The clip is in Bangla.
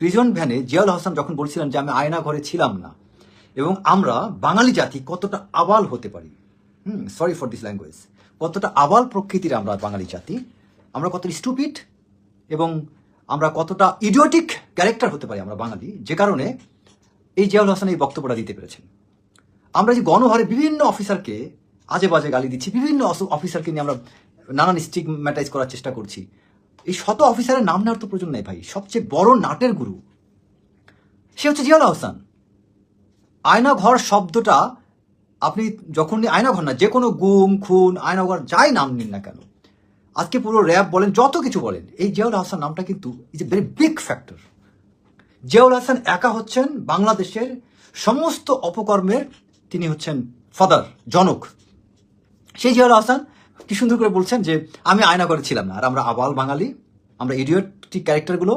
প্রিজন ভ্যানে জিয়াউল হাসান যখন বলছিলেন যে আমি আয়না ঘরে ছিলাম না, এবং আমরা বাঙালি জাতি কতটা আবাল হতে পারি, সরি ফর দিস ল্যাঙ্গুয়েজ, কতটা আবাল প্রকৃতির আমরা বাঙালি জাতি, আমরা কতটা স্টুপিড এবং আমরা কতটা ইডিওটিক ক্যারেক্টার হতে পারি আমরা বাঙালি, যে কারণে এই জিয়াউল হাসান এই বক্তব্যটা দিতে পেরেছেন। আমরা যে গণহারে বিভিন্ন অফিসারকে আজে বাজে গালি দিচ্ছি, বিভিন্ন অফিসারকে নিয়ে আমরা নানান স্টিগম্যাটাইজ করার চেষ্টা করছি, এই শত অফিসারের নাম নেওয়ার তো প্রয়োজন নেই ভাই। সবচেয়ে বড় নাটের গুরু সে হচ্ছে জিয়াউল হাসান। আয়নাঘর শব্দটা আপনি যখন আয়নাঘর না, যে কোনো গুম খুন আয়নাঘর যাই নাম নিন না কেন, আজকে পুরো র্যাব বলেন যত কিছু বলেন, এই জিয়াউল হাসান নামটা কিন্তু is a very big factor. Ziaul Hasan একা হচ্ছেন বাংলাদেশের সমস্ত অপকর্মের, তিনি হচ্ছেন ফাদার, জনক। সেই জিয়াউল হাসান কি সুন্দর করে বলছেন যে আমি আয়নাঘরে ছিলাম না, আর আমরা আবাল বাঙালি, আমরা ইডিয়টিক ক্যারেক্টারগুলো